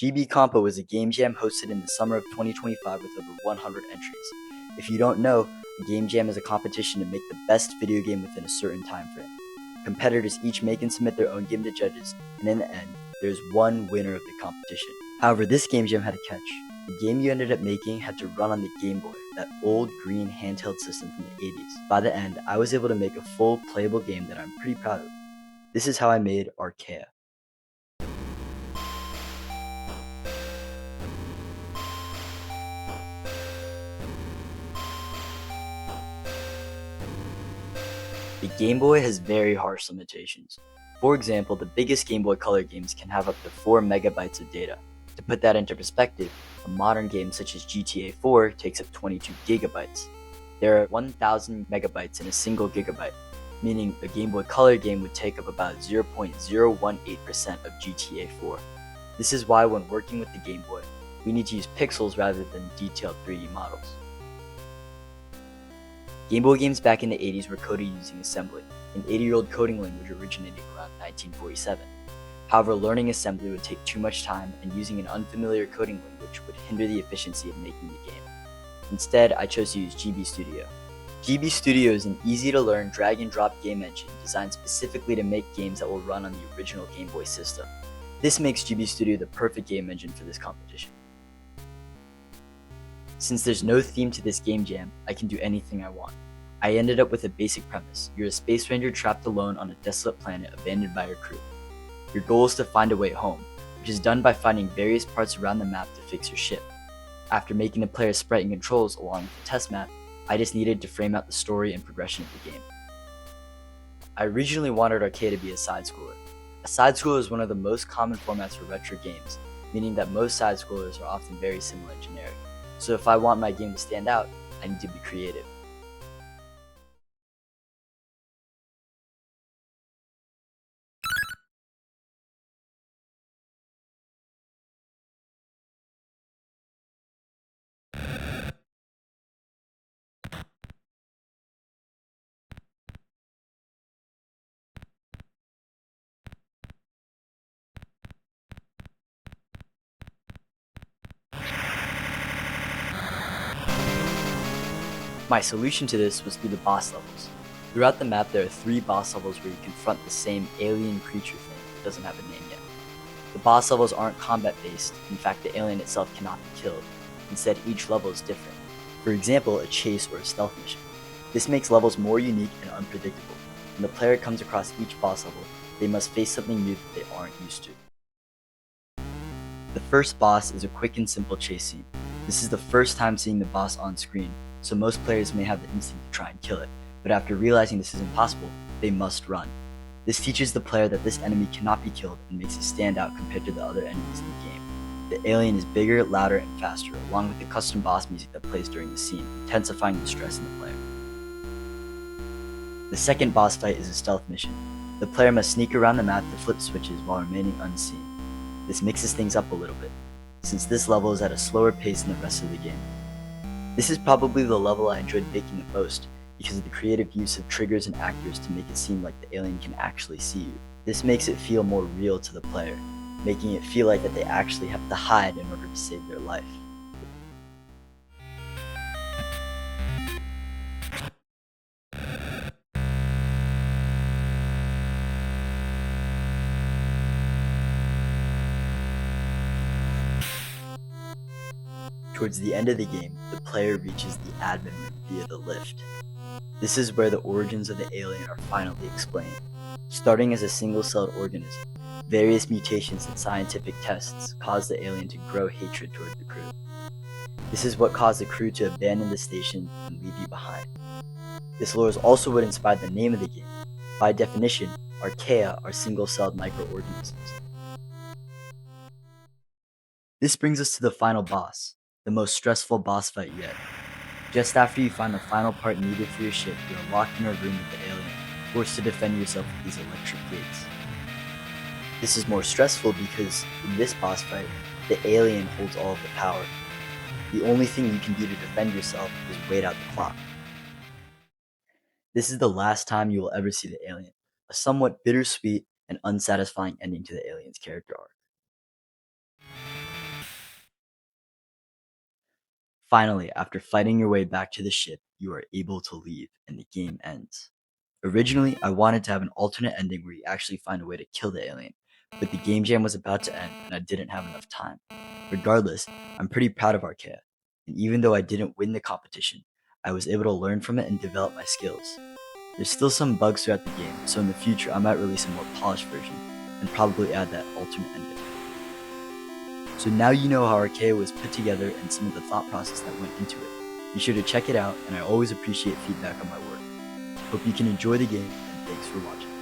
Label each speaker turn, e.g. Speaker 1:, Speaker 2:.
Speaker 1: GB Compo was a game jam hosted in the summer of 2025 with over 100 entries. If you don't know, a game jam is a competition to make the best video game within a certain time frame. Competitors each make and submit their own game to judges, and in the end, there's one winner of the competition. However, this game jam had a catch. The game you ended up making had to run on the Game Boy, that old green handheld system from the 80s. By the end, I was able to make a full playable game that I'm pretty proud of. This is how I made Archaea. The Game Boy has very harsh limitations. For example, the biggest Game Boy Color games can have up to 4 megabytes of data. To put that into perspective, a modern game such as GTA 4 takes up 22 gigabytes. There are 1000 megabytes in a single gigabyte, meaning a Game Boy Color game would take up about 0.018% of GTA 4. This is why when working with the Game Boy, we need to use pixels rather than detailed 3D models. Game Boy games back in the 80s were coded using assembly, an 80-year-old coding language originating around 1947. However, learning assembly would take too much time, and using an unfamiliar coding language would hinder the efficiency of making the game. Instead, I chose to use GB Studio. GB Studio is an easy-to-learn drag-and-drop game engine designed specifically to make games that will run on the original Game Boy system. This makes GB Studio the perfect game engine for this competition. Since there's no theme to this game jam, I can do anything I want. I ended up with a basic premise. You're a space ranger trapped alone on a desolate planet abandoned by your crew. Your goal is to find a way home, which is done by finding various parts around the map to fix your ship. After making the player's sprite and controls along with the test map, I just needed to frame out the story and progression of the game. I originally wanted Archaea to be a side-scroller. A side-scroller is one of the most common formats for retro games, meaning that most side-scrollers are often very similar and generic. So if I want my game to stand out, I need to be creative. My solution to this was through the boss levels. Throughout the map, there are 3 boss levels where you confront the same alien creature thing that doesn't have a name yet. The boss levels aren't combat based, in fact the alien itself cannot be killed. Instead, each level is different. For example, a chase or a stealth mission. This makes levels more unique and unpredictable. When the player comes across each boss level, they must face something new that they aren't used to. The first boss is a quick and simple chase scene. This is the first time seeing the boss on screen, so most players may have the instinct to try and kill it, but after realizing this is impossible, they must run. This teaches the player that this enemy cannot be killed and makes it stand out compared to the other enemies in the game. The alien is bigger, louder, and faster, along with the custom boss music that plays during the scene, intensifying the stress in the player. The second boss fight is a stealth mission. The player must sneak around the map to flip switches while remaining unseen. This mixes things up a little bit, since this level is at a slower pace than the rest of the game. This is probably the level I enjoyed making the most, because of the creative use of triggers and actors to make it seem like the alien can actually see you. This makes it feel more real to the player, making it feel like that they actually have to hide in order to save their life. Towards the end of the game, the player reaches the admin room via the lift. This is where the origins of the alien are finally explained. Starting as a single-celled organism, various mutations and scientific tests cause the alien to grow hatred toward the crew. This is what caused the crew to abandon the station and leave you behind. This lore is also what inspired the name of the game. By definition, Archaea are single-celled microorganisms. This brings us to the final boss, the most stressful boss fight yet. Just after you find the final part needed for your ship, you are locked in a room with the alien, forced to defend yourself with these electric gates. This is more stressful because, in this boss fight, the alien holds all of the power. The only thing you can do to defend yourself is wait out the clock. This is the last time you will ever see the alien, a somewhat bittersweet and unsatisfying ending to the alien's character arc. Finally, after fighting your way back to the ship, you are able to leave, and the game ends. Originally, I wanted to have an alternate ending where you actually find a way to kill the alien, but the game jam was about to end and I didn't have enough time. Regardless, I'm pretty proud of Archaea, and even though I didn't win the competition, I was able to learn from it and develop my skills. There's still some bugs throughout the game, so in the future I might release a more polished version and probably add that alternate ending. So now you know how Archaea was put together and some of the thought process that went into it. Be sure to check it out, and I always appreciate feedback on my work. Hope you can enjoy the game, and thanks for watching.